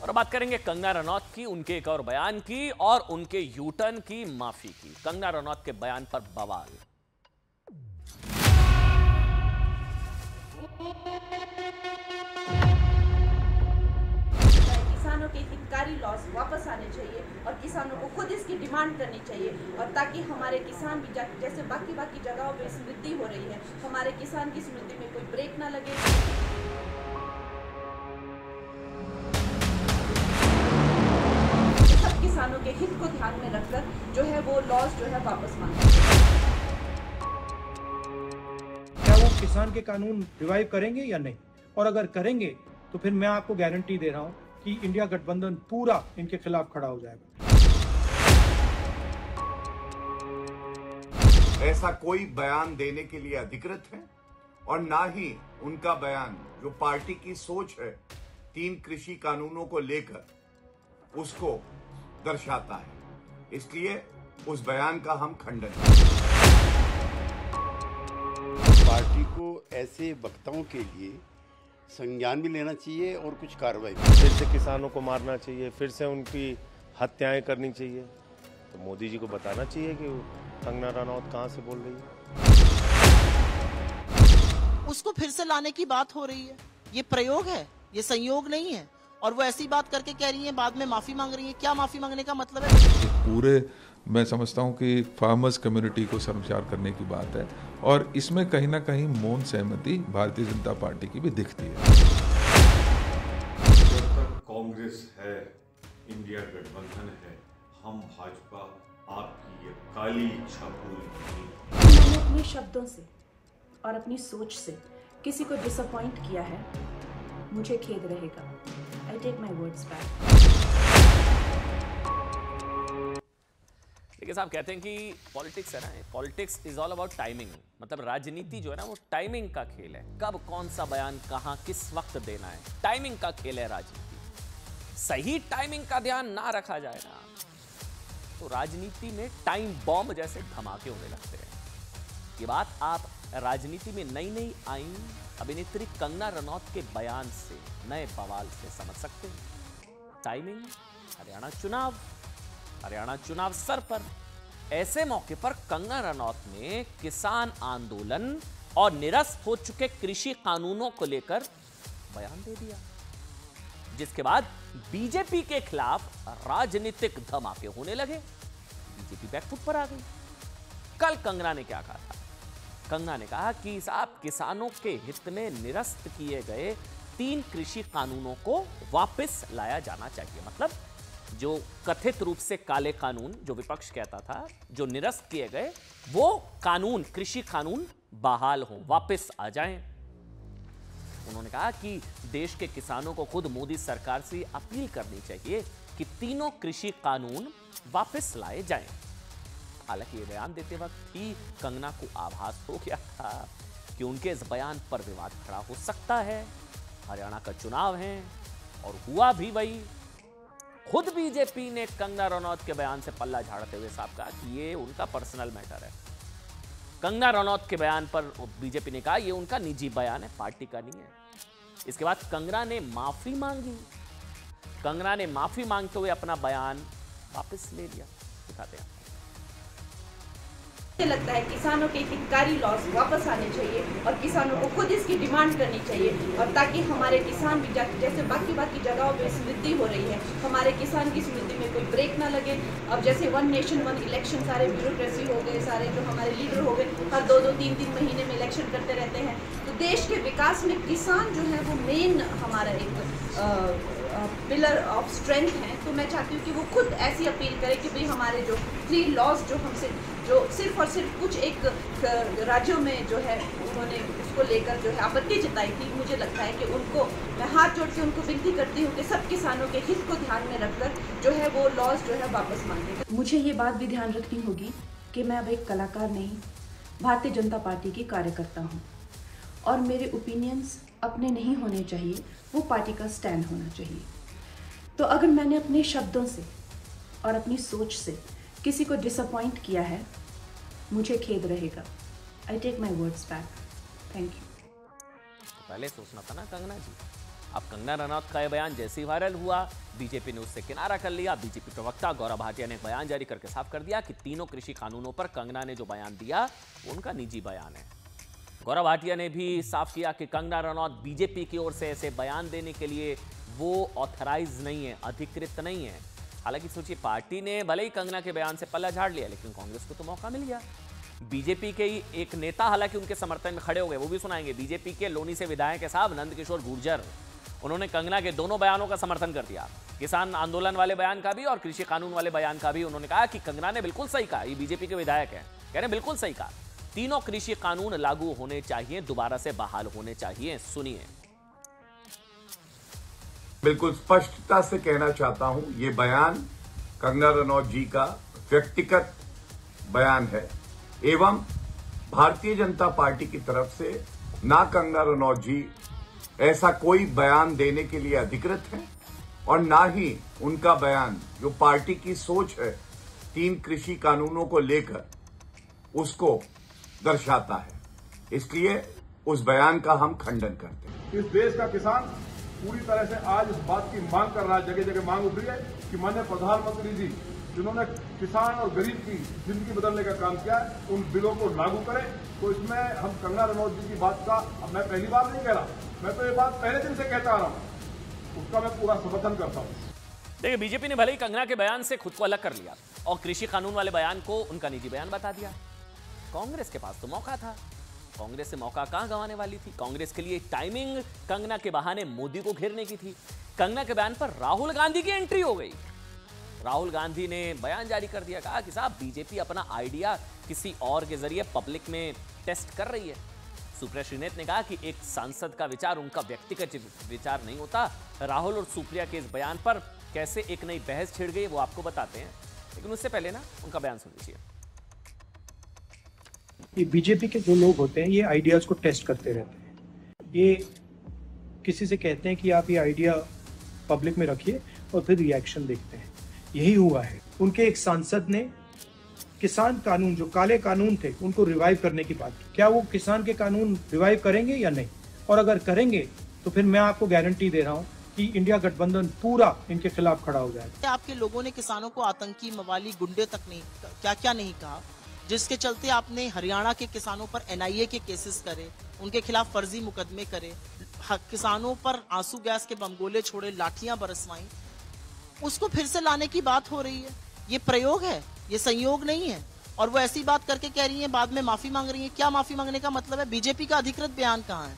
और बात करेंगे कंगना रनौत की, उनके एक और बयान की और उनके यूटर्न की माफी की। कंगना रनौत के बयान पर बवाल। किसानों के हितकारी लॉस वापस आने चाहिए और किसानों को खुद इसकी डिमांड करनी चाहिए, और ताकि हमारे किसान भी जैसे बाकी जगहों पे समृद्धि हो रही है, हमारे किसान की समृद्धि में कोई ब्रेक ना लगे। सब किसानों के हित को ध्यान में रखकर जो है वो लॉस जो है वापस मांगे। क्या वो किसान के कानून रिवाइव करेंगे या नहीं? और अगर करेंगे तो फिर मैं आपको गारंटी दे रहा हूं कि इंडिया गठबंधन पूरा इनके खिलाफ खड़ा हो जाएगा। ऐसा कोई बयान देने के लिए अधिकृत है और ना ही उनका बयान जो पार्टी की सोच है 3 कृषि कानूनों को लेकर उसको दर्शाता है। इसलिए उस बयान का हम खंडन करते हैं। पार्टी को ऐसे वक्ताओं के लिए संज्ञान भी लेना चाहिए और कुछ कार्रवाई। फिर से किसानों को मारना चाहिए, फिर से उनकी हत्याएं करनी चाहिए, तो मोदी जी को बताना चाहिए कि कंगना रनौत कहां से बोल रही है। उसको फिर से लाने की बात हो रही है, ये प्रयोग है, ये संयोग नहीं है। और वो ऐसी बात करके कह रही है, बाद में माफी मांग रही है। क्या माफी मांगने का मतलब है? पूरे मैं समझता हूं कि फार्मर्स कम्युनिटी को शर्मसार करने की बात है, और इसमें कहीं ना कहीं मौन सहमति भारतीय जनता पार्टी की भी दिखती है। जब तक कांग्रेस है, इंडिया गठबंधन है, हम भाजपा आपकी ये काली इच्छा पूरी नहीं। मैंने अपने शब्दों से और अपनी सोच से किसी को डिसअपॉइंट किया है, मुझे खेद रहेगा। I take my words back. देखिए साहब, कहते हैं कि पॉलिटिक्स है ना, politics is all about timing. मतलब राजनीति जो है ना वो टाइमिंग का खेल है। कब कौन सा बयान कहां किस वक्त देना है, टाइमिंग का खेल है राजनीति। सही टाइमिंग का ध्यान ना रखा जाए ना तो राजनीति में टाइम बॉम्ब जैसे धमाके होने लगते हैं। ये बात आप राजनीति में नई आई अभिनेत्री कंगना रनौत के बयान से, नए बवाल से समझ सकते हैं। टाइमिंग, हरियाणा चुनाव सर पर। ऐसे मौके पर कंगना रनौत ने किसान आंदोलन और निरस्त हो चुके कृषि कानूनों को लेकर बयान दे दिया, जिसके बाद बीजेपी के खिलाफ राजनीतिक धमाके होने लगे। बीजेपी बैकफुट पर आ गई। कल कंगना ने क्या कहा था? कंगना ने कहा कि साहब, किसानों के हित में निरस्त किए गए 3 कृषि कानूनों को वापस लाया जाना चाहिए। मतलब जो कथित रूप से काले कानून, जो विपक्ष कहता था, जो निरस्त किए गए, वो कानून, कृषि कानून बहाल हों, वापस आ जाएं। उन्होंने कहा कि देश के किसानों को खुद मोदी सरकार से अपील करनी चाहिए कि तीनों कृषि कानून वापस लाए जाएं। हालांकि ये बयान देते वक्त ही कंगना को आभास हो गया था कि उनके इस बयान पर विवाद खड़ा हो सकता है। हरियाणा का चुनाव है और हुआ भी वही। खुद बीजेपी ने कंगना रनौत के बयान से पल्ला झाड़ते हुए साफ कहा कि ये उनका पर्सनल मैटर है। कंगना रनौत के बयान पर बीजेपी ने कहा ये उनका निजी बयान है, पार्टी का नहीं है। इसके बाद कंगना ने माफी मांगी। कंगना ने माफी मांगते हुए अपना बयान वापस ले लिया। दिखाते हैं। मुझे लगता है किसानों के हितकारी लॉस वापस आने चाहिए और किसानों को खुद इसकी डिमांड करनी चाहिए, और ताकि हमारे किसान भी जैसे बाकी जगहों पे समृद्धि हो रही है, हमारे किसान की समृद्धि में कोई ब्रेक ना लगे। अब जैसे 1 नेशन 1 इलेक्शन, सारे ब्यूरोक्रेसी हो गए, सारे जो हमारे लीडर हो गए, हर 2-2, 3-3 महीने में इलेक्शन करते रहते हैं। तो देश के विकास में किसान जो है वो मेन हमारा एक पिलर ऑफ स्ट्रेंथ है। तो मैं चाहती हूँ कि वो खुद ऐसी अपील करे कि भाई हमारे जो 3 लॉज जो हमसे जो सिर्फ और सिर्फ कुछ एक राज्यों में जो है उन्होंने उसको लेकर जो है आपत्ति जताई थी, मुझे लगता है कि उनको, मैं हाथ जोड़ के उनको विनती करती हूँ कि सब किसानों के हित को ध्यान में रखकर जो है वो लॉज जो है वापस मांगे। मुझे ये बात भी ध्यान रखनी होगी कि मैं अब एक कलाकार नहीं, भारतीय जनता पार्टी की कार्यकर्ता हूँ, और मेरे ओपिनियंस अपने नहीं होने चाहिए, वो पार्टी का स्टैंड होना चाहिए। तो अगर मैंने अपने शब्दों से और अपनी सोच से किसी को डिसअपॉइंट किया है, मुझे खेद रहेगा। I take my words back. Thank you. पहले सोचना था ना कंगना जी, अब कंगना रनौत का यह बयान जैसे ही वायरल हुआ, बीजेपी ने उससे किनारा कर लिया। बीजेपी प्रवक्ता गौरव भाटिया ने एक बयान जारी करके साफ कर दिया कि तीनों कृषि कानूनों पर कंगना ने जो बयान दिया वो उनका निजी बयान है। गौरव भाटिया ने भी साफ किया कि कंगना रनौत बीजेपी की ओर से ऐसे बयान देने के लिए वो ऑथराइज नहीं है, अधिकृत नहीं है। हालांकि सोचिए, पार्टी ने भले ही कंगना के बयान से पल्ला झाड़ लिया, लेकिन कांग्रेस को तो मौका मिल गया। बीजेपी के ही एक नेता हालांकि उनके समर्थन में खड़े हो गए, वो भी सुनाएंगे। बीजेपी के लोनी से विधायक है साहब नंदकिशोर गुर्जर, उन्होंने कंगना के दोनों बयानों का समर्थन कर दिया, किसान आंदोलन वाले बयान का भी और कृषि कानून वाले बयान का भी। उन्होंने कहा कि कंगना ने बिल्कुल सही कहा, ये बीजेपी के विधायक हैं, कह रहे बिल्कुल सही कहा, तीनों कृषि कानून लागू होने चाहिए, दोबारा से बहाल होने चाहिए। सुनिए। बिल्कुल स्पष्टता से कहना चाहता हूं, ये बयान कंगना रनौत जी का व्यक्तिगत बयान है एवं भारतीय जनता पार्टी की तरफ से ना कंगना रनौत जी ऐसा कोई बयान देने के लिए अधिकृत है और ना ही उनका बयान जो पार्टी की सोच है 3 कृषि कानूनों को लेकर उसको दर्शाता है। इसलिए उस बयान का हम खंडन करते हैं। इस देश का किसान पूरी तरह से आज इस बात की मांग कर रहा है, जगह जगह मांग उठ रही है कि माननीय प्रधानमंत्री जी जिन्होंने किसान और गरीब की जिंदगी बदलने का काम किया है, उन बिलों को लागू करें। तो इसमें हम कंगना रनौत जी की बात का, अब मैं पहली बार नहीं कह रहा, मैं तो ये बात पहले दिन से कहता आ रहा हूं, उसका मैं पूरा समर्थन करता हूं। देखिए, बीजेपी ने भले ही कंगना के बयान से खुद को अलग कर लिया और कृषि कानून वाले बयान को उनका निजी बयान बता दिया। कांग्रेस के पास तो मौका था, कांग्रेस से मौका कहां गंवाने वाली थी। कांग्रेस के लिए टाइमिंग कंगना के बहाने मोदी को घेरने की थी। कंगना के बयान पर राहुल गांधी की एंट्री हो गई। राहुल गांधी ने बयान जारी कर दिया, कहा कि साहब बीजेपी अपना आइडिया किसी और के जरिए पब्लिक में टेस्ट कर रही है। सुप्रिया श्रीनेत ने कहा कि एक सांसद का विचार उनका व्यक्तिगत विचार नहीं होता। राहुल और सुप्रिया के इस बयान पर कैसे एक नई बहस छिड़ गई वो आपको बताते हैं, लेकिन उससे पहले ना उनका बयान सुन लीजिए। ये बीजेपी के जो लोग होते हैं ये आइडियाज को टेस्ट करते रहते हैं। ये किसी से कहते हैं कि आप ये आइडिया पब्लिक में रखिए और फिर रिएक्शन देखते हैं। यही हुआ है। उनके एक सांसद ने किसान कानून, जो काले कानून थे, उनको रिवाइव करने की बात की। क्या वो किसान के कानून रिवाइव करेंगे या नहीं? और अगर करेंगे तो फिर मैं आपको गारंटी दे रहा हूँ कि इंडिया गठबंधन पूरा इनके खिलाफ खड़ा हो जाएगा। आपके लोगों ने किसानों को आतंकी, मवाली, गुंडे तक नहीं, क्या क्या नहीं कहा, जिसके चलते आपने हरियाणा के किसानों पर NIA के केसेस करे, उनके खिलाफ फर्जी मुकदमे करे, किसानों पर आंसू गैस के बमगोले छोड़े, लाठियां बरसवाई। उसको फिर से लाने की बात हो रही है। ये प्रयोग है, ये संयोग नहीं है। और वो ऐसी बात करके कह रही है, बाद में माफी मांग रही है। क्या माफी मांगने का मतलब है? बीजेपी का अधिकृत बयान कहाँ है?